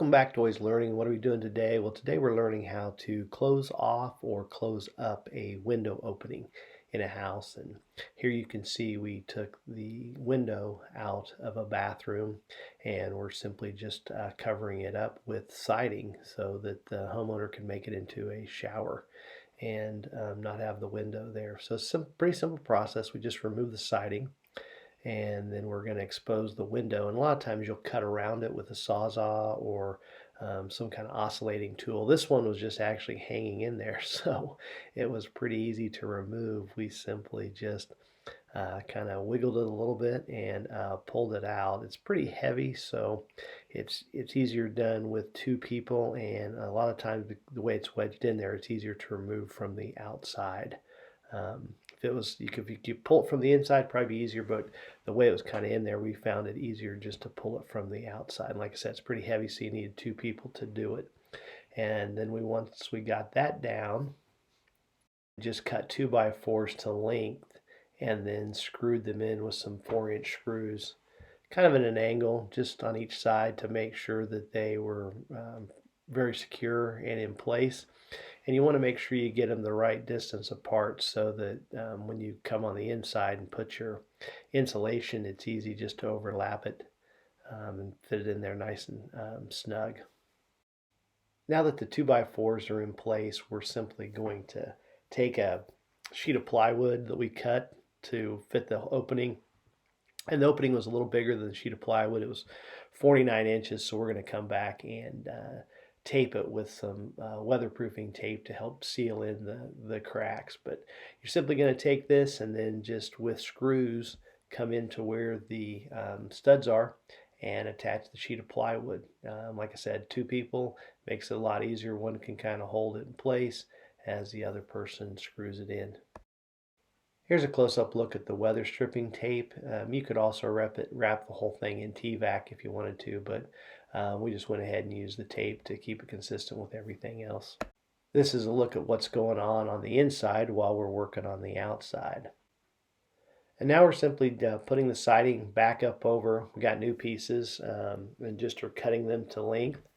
Welcome back to Always Learning. What are we doing today? Well, today we're learning how to close off or close up a window opening in a house. And here you can see we took the window out of a bathroom and we're simply just covering it up with siding so that the homeowner can make it into a shower and not have the window there. So it's a pretty simple process. We just remove the siding and then we're going to expose the window, and a lot of times you'll cut around it with a sawzall or some kind of oscillating tool. This one was just actually hanging in there, so it was pretty easy to remove. We simply just kind of wiggled it a little bit and pulled it out. It's pretty heavy, so it's easier done with two people, and a lot of times the way it's wedged in there, it's easier to remove from the outside. If it was, if you could pull it from the inside, probably be easier, but the way it was kind of in there, we found it easier just to pull it from the outside. And like I said, it's pretty heavy, so you needed two people to do it. And then once we got that down, just cut 2x4s to length and then screwed them in with some 4-inch screws, kind of in an angle, just on each side to make sure that they were very secure and in place. And you want to make sure you get them the right distance apart so that when you come on the inside and put your insulation, it's easy just to overlap it and fit it in there nice and snug. Now that the 2x4s are in place, we're simply going to take a sheet of plywood that we cut to fit the opening. And the opening was a little bigger than the sheet of plywood. It was 49 inches, so we're going to come back and tape it with some weatherproofing tape to help seal in the cracks. But you're simply going to take this and then just with screws come into where the studs are and attach the sheet of plywood. Like I said, two people makes it a lot easier. One can kind of hold it in place as the other person screws it in. Here's a close-up look at the weather stripping tape. You could also wrap the whole thing in T-vac if you wanted to, but we just went ahead and used the tape to keep it consistent with everything else. This is a look at what's going on the inside while we're working on the outside. And now we're simply putting the siding back up over. We got new pieces and just are cutting them to length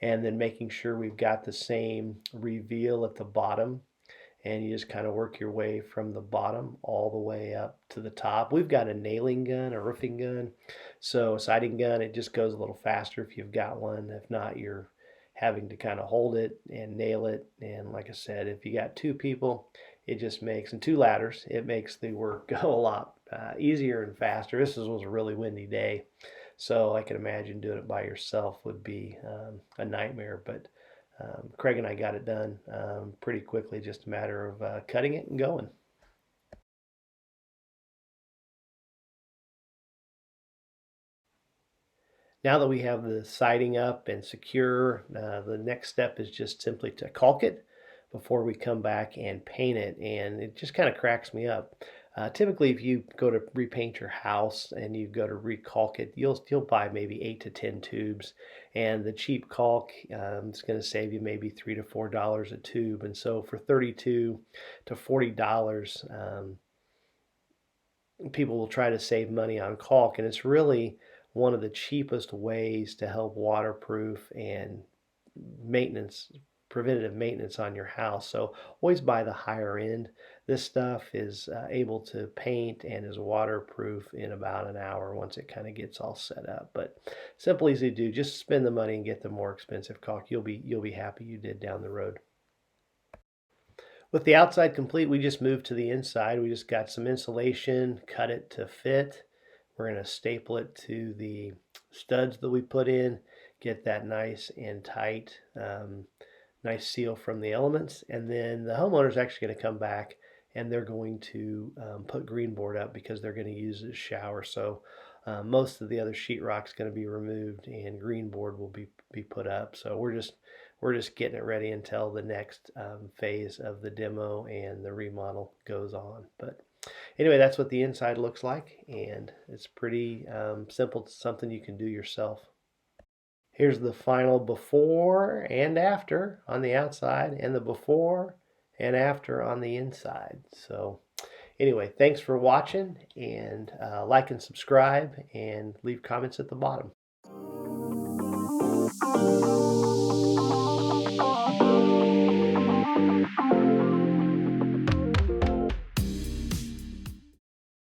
and then making sure we've got the same reveal at the bottom. And you just kind of work your way from the bottom all the way up to the top. We've got a nailing gun, a roofing gun, so a siding gun, it just goes a little faster if you've got one. If not, you're having to kind of hold it and nail it. And like I said, if you got two people, it just makes, and two ladders, it makes the work go a lot easier and faster. This was a really windy day, so I can imagine doing it by yourself would be a nightmare, but Craig and I got it done pretty quickly, just a matter of cutting it and going. Now that we have the siding up and secure, the next step is just simply to caulk it before we come back and paint it, and it just kind of cracks me up. Typically, if you go to repaint your house and you go to recaulk it, you'll buy maybe 8 to 10 tubes, and the cheap caulk is going to save you maybe $3 to $4 a tube. And so for $32 to $40, people will try to save money on caulk, and it's really one of the cheapest ways to help waterproof and preventative maintenance on your house. So always buy the higher end. This stuff is able to paint and is waterproof in about an hour once it kind of gets all set up. But simple, easy to do. Just spend the money and get the more expensive caulk. You'll be happy you did down the road. With the outside complete, we just moved to the inside. We just got some insulation, cut it to fit. We're going to staple it to the studs that we put in, get that nice and tight, nice seal from the elements. And then the homeowner is actually going to come back and they're going to put green board up because they're going to use it as a shower. So most of the other sheetrock is going to be removed and green board will be put up. So we're just getting it ready until the next phase of the demo and the remodel goes on. But anyway, that's what the inside looks like, and it's pretty simple. It's something you can do yourself. Here's the final before and after on the outside, and the before and after on the inside. So anyway, thanks for watching, and like and subscribe and leave comments at the bottom.